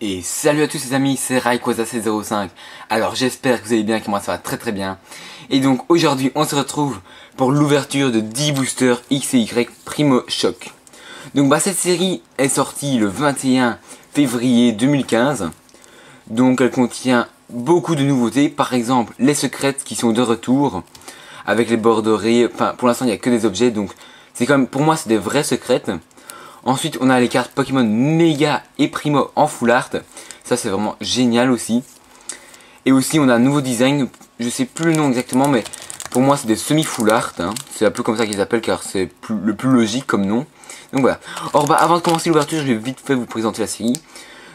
Et salut à tous les amis, c'est Rayquaza705. Alors j'espère que vous allez bien, que moi ça va très bien. Et donc aujourd'hui on se retrouve pour l'ouverture de 10 boosters X et Y Primo Shock. Donc cette série est sortie le 21 février 2015. Donc elle contient beaucoup de nouveautés, par exemple les secrètes qui sont de retour. Avec les bords dorés, enfin pour l'instant il n'y a que des objets, donc c'est quand même, pour moi c'est des vrais secrètes. Ensuite on a les cartes Pokémon Mega et Primo en full art. Ça c'est vraiment génial aussi. Et aussi on a un nouveau design. Je sais plus le nom exactement, mais pour moi c'est des semi full art hein. C'est un peu comme ça qu'ils appellent, car c'est le plus logique comme nom. Donc voilà. Or avant de commencer l'ouverture, je vais vite fait vous présenter la série.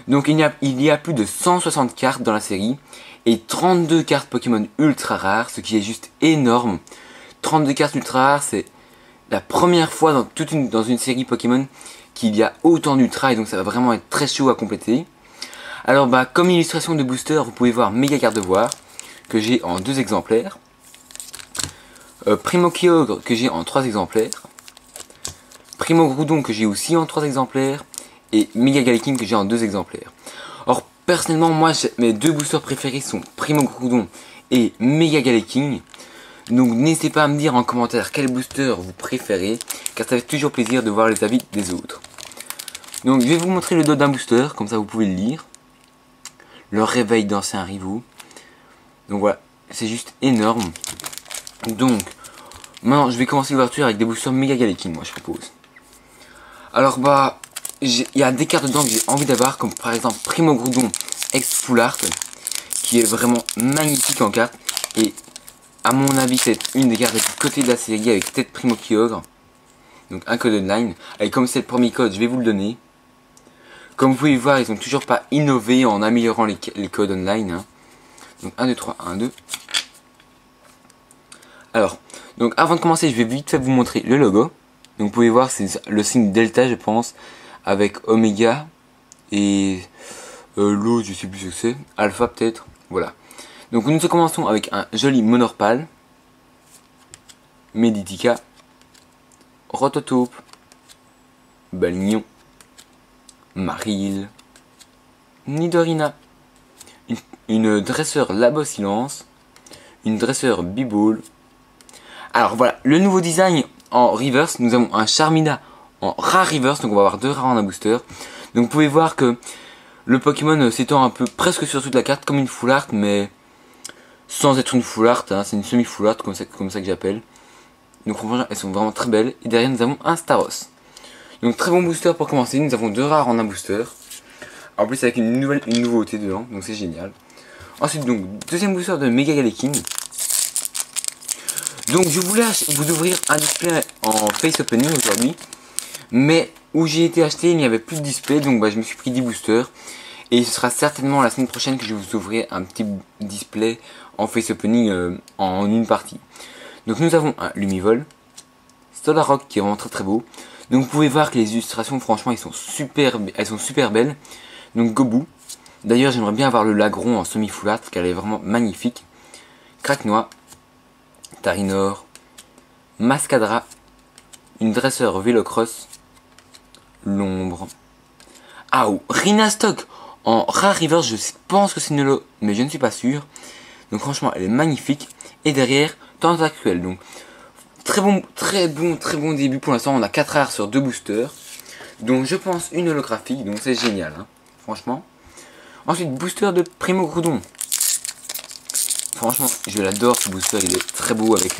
Donc il y a plus de 160 cartes dans la série. Et 32 cartes Pokémon ultra rares, ce qui est juste énorme. 32 cartes ultra rares, c'est la première fois dans une série Pokémon qu'il y a autant d'ultra, et donc ça va vraiment être très chaud à compléter. Alors comme illustration de booster, vous pouvez voir Mega Gardevoir que j'ai en 2 exemplaires, Primo Kyogre que j'ai en 3 exemplaires, Primo Groudon que j'ai aussi en 3 exemplaires, et Mega Galaking que j'ai en 2 exemplaires. Or personnellement moi mes 2 boosters préférés sont Primo Groudon et Mega Galaking. Donc n'hésitez pas à me dire en commentaire quel booster vous préférez, car ça fait toujours plaisir de voir les avis des autres. Donc je vais vous montrer le dos d'un booster, comme ça vous pouvez le lire. Le réveil d'anciens rivaux. Donc voilà, c'est juste énorme. Donc maintenant je vais commencer l'ouverture avec des boosters Mega Galaking, moi je propose. Alors il y a des cartes dedans que j'ai envie d'avoir, comme par exemple Primo Groudon X Full Art, qui est vraiment magnifique en carte. Et à mon avis, c'est une des cartes les plus cotées de la série, avec tête Primo Kyogre. Donc un code online. Et comme c'est le premier code, je vais vous le donner. Comme vous pouvez voir, ils n'ont toujours pas innové en améliorant les codes online. Hein. Donc 1, 2, 3, 1, 2. Alors, donc avant de commencer, je vais vite fait vous montrer le logo. Donc vous pouvez voir, c'est le signe Delta, je pense, avec Omega et l'autre, je sais plus ce que c'est, Alpha peut-être. Voilà. Donc nous commençons avec un joli Monorpal, Meditica, Rototope, Balignon, Marill, Nidorina, une dresseur Labo-Silence, une dresseur Biball. Alors voilà, le nouveau design en reverse, nous avons un Charmina en rare reverse, donc on va avoir 2 rares en un booster. Donc vous pouvez voir que le Pokémon s'étend un peu presque sur toute la carte comme une full art, mais sans être une full art, hein, c'est une semi full art comme ça que j'appelle. Donc elles sont vraiment très belles. Et derrière nous avons un Staros. Donc très bon booster pour commencer, nous avons 2 rares en un booster. En plus avec une nouveauté dedans, donc c'est génial. Ensuite donc deuxième booster de Mega Galaking. Donc je voulais vous ouvrir un display en face opening aujourd'hui, mais où j'ai été acheté il n'y avait plus de display, donc je me suis pris 10 boosters. Et ce sera certainement la semaine prochaine que je vais vous ouvrir un petit display en face opening en une partie. Donc nous avons un Lumivol, Solrock qui est vraiment très beau. Donc vous pouvez voir que les illustrations franchement elles sont super belles. Donc Gobu. D'ailleurs j'aimerais bien avoir le Lagron en semi full art parce qu'elle est vraiment magnifique. Craquenois, Tarinor, Mascadra, une dresseur Vélocross, L'Ombre. Ah ou Rhinastock en rare reverse, je pense que c'est une holo, mais je ne suis pas sûr. Donc franchement elle est magnifique. Et derrière Tentacruel. Donc très bon début pour l'instant. On a 4 rares sur 2 boosters, donc je pense une holographique, donc c'est génial hein, franchement. Ensuite booster de Primo Groudon. Franchement je l'adore ce booster, il est très beau avec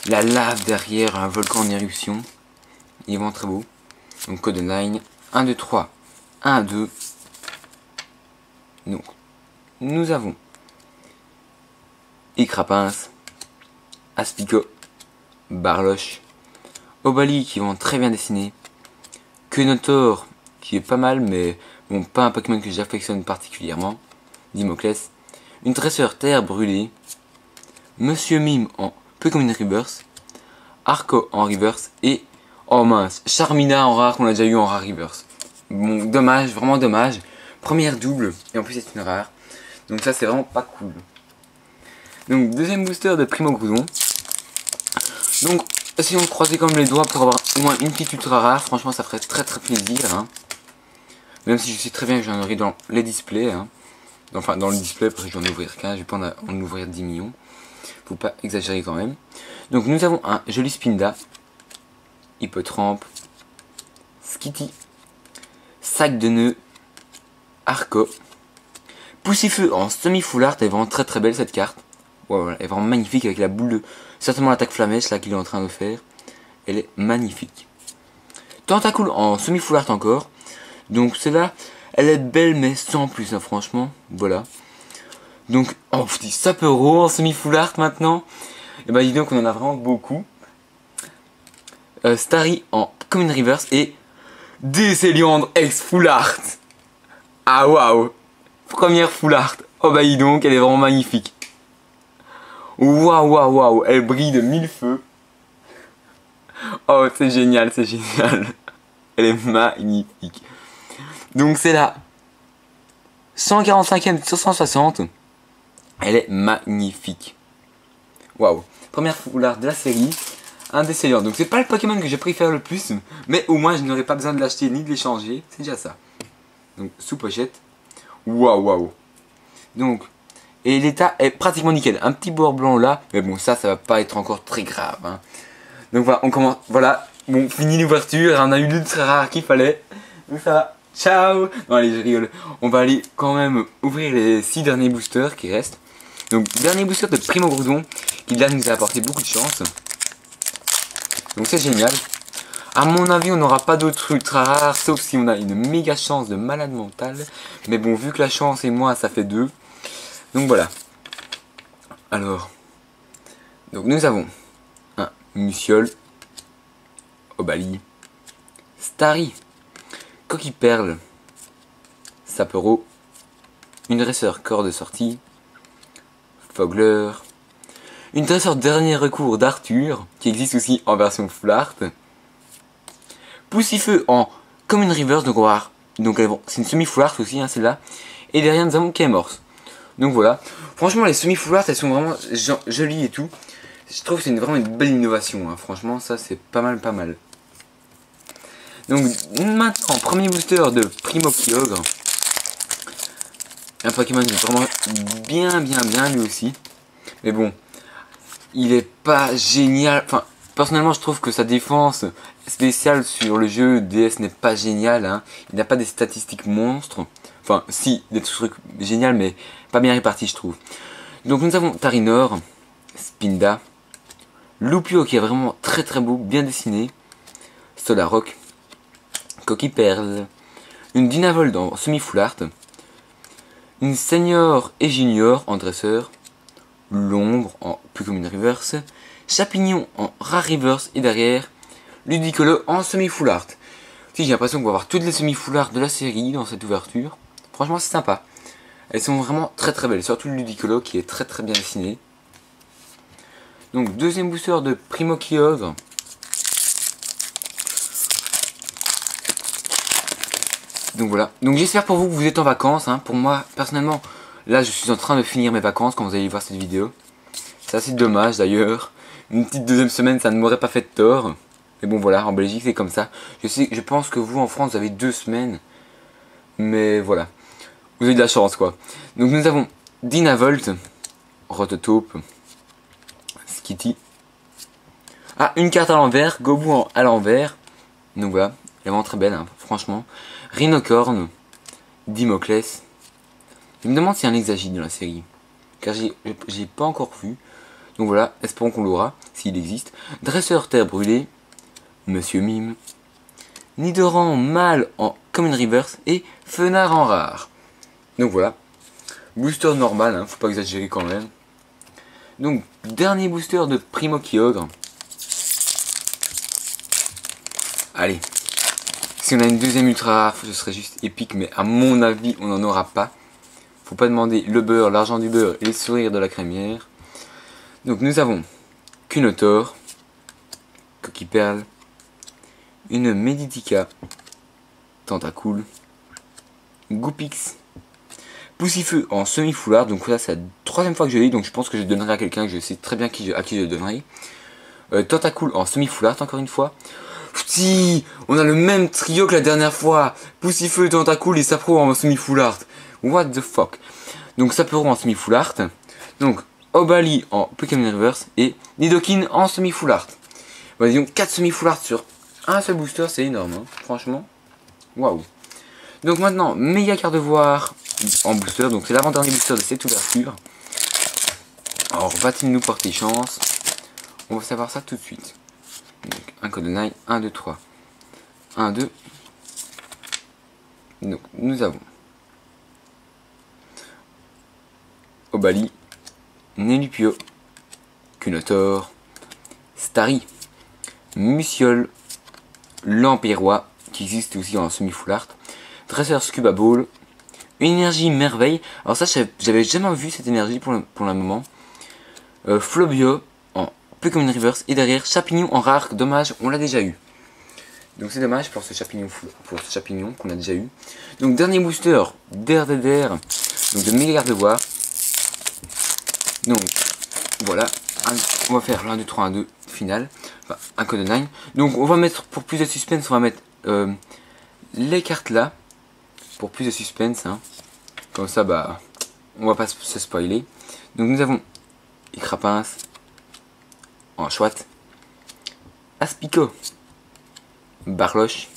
la lave derrière, un volcan en éruption. Il est vraiment très beau. Donc code online 1, 2, 3, 1, 2. Donc nous avons Icrapince, Aspico, Barloche, Obali qui vont très bien dessiner, Quenotor qui est pas mal mais bon pas un Pokémon que j'affectionne particulièrement, Dimoclès, une dresseur Terre Brûlée, Monsieur Mime en Pokémon Reverse, Arco en Reverse et oh mince, Charmina en rare qu'on a déjà eu en rare Reverse. Bon dommage, vraiment dommage, Première double, et en plus c'est une rare. Donc ça c'est vraiment pas cool. Donc deuxième booster de Primo Groudon. Donc essayons de croiser comme les doigts pour avoir au moins une petite ultra rare. Franchement ça ferait très plaisir. Hein. Même si je sais très bien que j'en aurai dans les displays. Hein. Enfin dans le display parce que je vais en ouvrir qu'un. Je vais pas en ouvrir 10 millions. Faut pas exagérer quand même. Donc nous avons un joli Spinda. Hippotrampe. Skitty. Sac de nœuds. Arco. Poussifeu en semi-full art. Elle est vraiment très belle cette carte. Ouais, voilà, elle est vraiment magnifique avec la boule de... Certainement l'attaque flamèche là qu'il est en train de faire. Elle est magnifique. Tentacool en semi-full art encore. Donc celle-là, elle est belle mais sans plus hein, franchement. Voilà. Donc, oh petit Sapero en semi-full art maintenant. Et bah dis donc on en a vraiment beaucoup. Starry en Common Reverse et Décéliandre ex full art. Ah waouh. Première full art. Oh bah dis donc, elle est vraiment magnifique. Waouh, elle brille de mille feux. Oh, c'est génial, c'est génial. Elle est magnifique. Donc c'est la 145e sur 160. Elle est magnifique. Waouh. Première foulard de la série. Un Décéliandre. Donc c'est pas le Pokémon que je préfère le plus. Mais au moins je n'aurais pas besoin de l'acheter ni de l'échanger. C'est déjà ça. Donc sous pochette. Waouh. Donc... Et l'état est pratiquement nickel. Un petit bord blanc là. Mais bon, ça va pas être encore très grave. Hein. Donc voilà, on commence. Voilà. Bon, fini l'ouverture. On a eu l'ultra rare qu'il fallait. Donc ça va. Ciao. Non, allez, je rigole. On va aller quand même ouvrir les 6 derniers boosters qui restent. Donc, dernier booster de Primo Groudon. Qui là nous a apporté beaucoup de chance. Donc c'est génial. À mon avis, on n'aura pas d'autres ultra rares. Sauf si on a une méga chance de malade mental. Mais bon, vu que la chance et moi, ça fait 2. Donc voilà. Alors. Donc nous avons un Musiole. Obali. Starry. Coquille Perle. Sapero. Une dresseur corps de sortie. Fogler. Une dresseur dernier recours d'Arthur. Qui existe aussi en version full art. Poussifeu en Common Reverse. Donc on va voir. Donc c'est une semi full art aussi, hein, celle-là. Et derrière nous avons K-Morse. Donc voilà, franchement les semi-full art elles sont vraiment jolies et tout. Je trouve que c'est vraiment une belle innovation, hein. Franchement ça c'est pas mal. Donc maintenant, premier booster de Primo Kyogre. Un Pokémon vraiment bien lui aussi. Mais bon, il est pas génial, enfin personnellement je trouve que sa défense spéciale sur le jeu DS n'est pas géniale, hein. Il n'a pas des statistiques monstres. Enfin, si, des trucs géniaux, mais pas bien répartis, je trouve. Donc, nous avons Tarinor, Spinda, Loupio qui est vraiment très beau, bien dessiné, Solaroc, Coquille Perle, une Dynavolt en semi-full art, une Senior et Junior en dresseur, L'Ombre en Pokémon Reverse, Chapignon en Rare Reverse et derrière, Ludicolo en semi-full art. Si, j'ai l'impression qu'on va avoir toutes les semi-full art de la série dans cette ouverture. Franchement c'est sympa. Elles sont vraiment très belles. Surtout le Ludicolo qui est très bien dessiné. Donc deuxième booster de Primo Kyogre. Donc voilà. Donc j'espère pour vous que vous êtes en vacances. Hein. Pour moi personnellement, là je suis en train de finir mes vacances quand vous allez voir cette vidéo. C'est assez dommage d'ailleurs. Une petite deuxième semaine ça ne m'aurait pas fait de tort. Mais bon voilà, en Belgique c'est comme ça. Je pense que vous en France vous avez 2 semaines. Mais voilà. Vous avez de la chance quoi. Donc nous avons Dynavolt, Rototope, Skitty. Ah, une carte à l'envers, Gobou à l'envers. Donc voilà, elle est vraiment très belle, hein, franchement. Rhinocorn, Dimoclès. Je me demande s'il y a un Hexagite dans la série. Car j'ai pas encore vu. Donc voilà, espérons qu'on l'aura, s'il existe. Dresseur Terre Brûlée, Monsieur Mime. Nidoran mâle en Common Reverse et Fenard en rare. Donc voilà, booster normal, hein, faut pas exagérer quand même. Donc dernier booster de Primo Kyogre. Allez, si on a une deuxième ultra rare, ce serait juste épique, mais à mon avis on n'en aura pas. Faut pas demander le beurre, l'argent du beurre et le sourire de la crémière. Donc nous avons Cunotor, Coquille Perle, une Meditica, Tentacool, Goopix. Poussifeu en semi-foulard, donc là c'est la troisième fois que je l'ai, donc je pense que je le donnerai à quelqu'un que je sais très bien à qui je le donnerai. Tentacool en semi-foulard, encore une fois. Si, on a le même trio que la dernière fois. Poussifeu, Tentacool et Sapro en semi-foulard. What the fuck. Donc Sapro en semi-foulard. Donc Obali en Pokémon Reverse et Nidoking en semi-foulard. Bah, disons 4 semi-foulards sur un seul booster, c'est énorme, hein, franchement. Waouh. Donc maintenant, méga Gardevoir en booster, donc c'est l'avant-dernier booster de cette ouverture. Alors va-t-il nous porter chance? On va savoir ça tout de suite. Donc un code 9, 1, 2, 3. 1, 2. Donc nous avons Obali, Nelupio, Cunotor, Starry, Musiole, Lampirois, qui existe aussi en semi-foulard, Dresseur Scuba Ball, Énergie Merveille. Alors ça, j'avais jamais vu cette énergie pour le moment. Flobio en Pokémon Reverse et derrière Chapignon en rare. Dommage, on l'a déjà eu. Donc c'est dommage pour ce Chapignon qu'on a déjà eu. Donc dernier booster d'RDDR, donc de Méga Gardevoir. Donc voilà, on va faire l'1, 2, 3, 1, 2 final. Enfin, un code 9. Donc on va mettre, pour plus de suspense, on va mettre les cartes là. Pour plus de suspense, hein. Comme ça, bah, on va pas se spoiler. Donc nous avons Icrapince en chouette, Aspico, Barloche,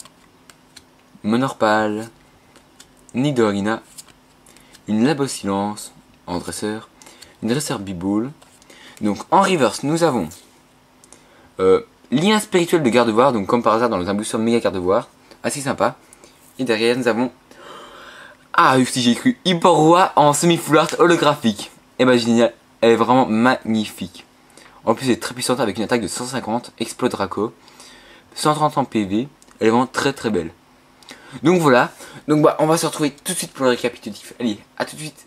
Monorpal, Nidorina, une Labosilence en dresseur, une dresseur Biboule. Donc en reverse, nous avons lien spirituel de Gardevoir, donc comme par hasard dans un booster méga Gardevoir, assez sympa. Et derrière, nous avons, ah, si j'ai cru, Hyporoi en semi-foulard holographique. Et bah génial, elle est vraiment magnifique. En plus elle est très puissante avec une attaque de 150, Explode Draco, 130 en PV, elle est vraiment très très belle. Donc voilà, donc bah on va se retrouver tout de suite pour le récapitulatif. Allez, à tout de suite.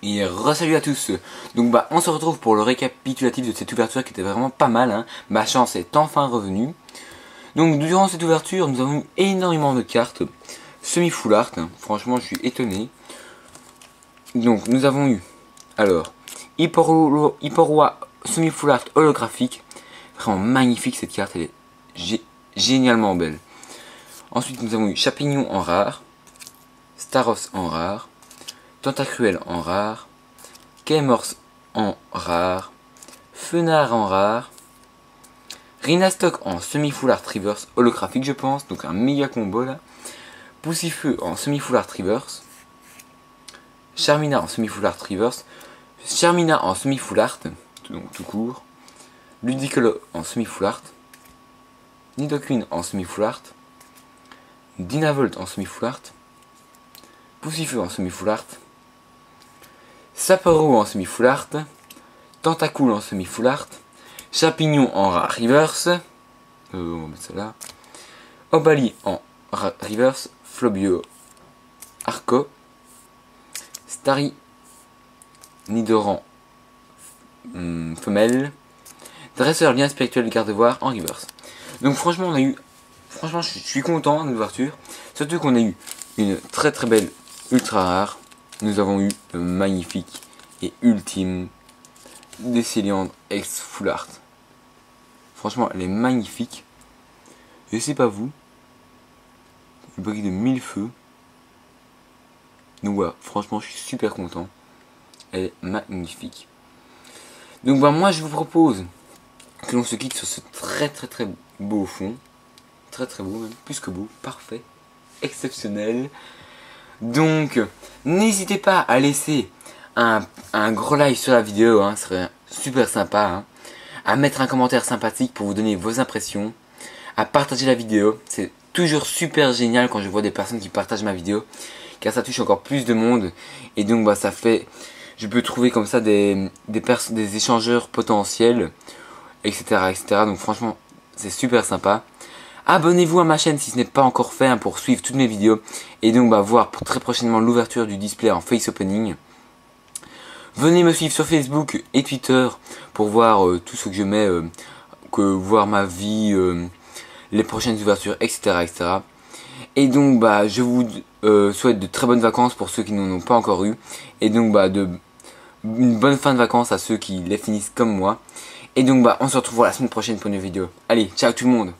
Et re-salut à tous. Donc bah on se retrouve pour le récapitulatif de cette ouverture qui était vraiment pas mal, hein. Ma chance est enfin revenue. Donc durant cette ouverture nous avons eu énormément de cartes semi-foulard, hein. Franchement je suis étonné. Donc nous avons eu alors Hyporoi semi-foulard holographique. Vraiment magnifique cette carte, elle est génialement belle. Ensuite nous avons eu Chapignon en rare, Staros en rare, Tentacruel en rare, Keymorse en rare, Fenard en rare, Rhinastock en semi-foulard reverse holographique je pense, donc un méga combo là. Poussifeu en semi-foulard reverse, Charmina en semi-foulard reverse, Charmina en semi-foulard, donc tout court, Ludicolo en semi-foulard, Nidoqueen en semi-foulard, Dynavolt en semi-foulard, Poussifeu en semi-foulard, Sapporo en semi-foulard, Tentacool en semi-foulard, Chapignon en rare reverse, on va mettre ça là, Obali en reverse, Flobio, Arco, Starry, Nidoran, femelle, Dresseur lien spirituel de Gardevoir en reverse. Donc franchement on a eu, franchement je suis content de l'ouverture, surtout qu'on a eu une très très belle ultra rare. Nous avons eu le magnifique et ultime Décéliandre X Foulard. Franchement elle est magnifique. Je sais pas vous, le brille de 1000 feux. Donc voilà, franchement je suis super content. Elle est magnifique. Donc bah moi je vous propose que l'on se quitte sur ce très beau fond. Très beau même, plus que beau, parfait, exceptionnel. Donc n'hésitez pas à laisser un gros like sur la vidéo, hein, ce serait super sympa, hein. À mettre un commentaire sympathique pour vous donner vos impressions, à partager la vidéo, c'est toujours super génial quand je vois des personnes qui partagent ma vidéo, car ça touche encore plus de monde, et donc bah ça fait, je peux trouver comme ça des échangeurs potentiels, etc. Donc franchement c'est super sympa. Abonnez-vous à ma chaîne si ce n'est pas encore fait, hein, pour suivre toutes mes vidéos, et donc bah voir pour très prochainement l'ouverture du display en face opening. Venez me suivre sur Facebook et Twitter pour voir tout ce que je mets, voir ma vie, les prochaines ouvertures, etc. etc. Et donc bah je vous souhaite de très bonnes vacances pour ceux qui n'en ont pas encore eu. Et donc bah une bonne fin de vacances à ceux qui les finissent comme moi. Et donc bah on se retrouve la semaine prochaine pour une vidéo. Allez, ciao tout le monde.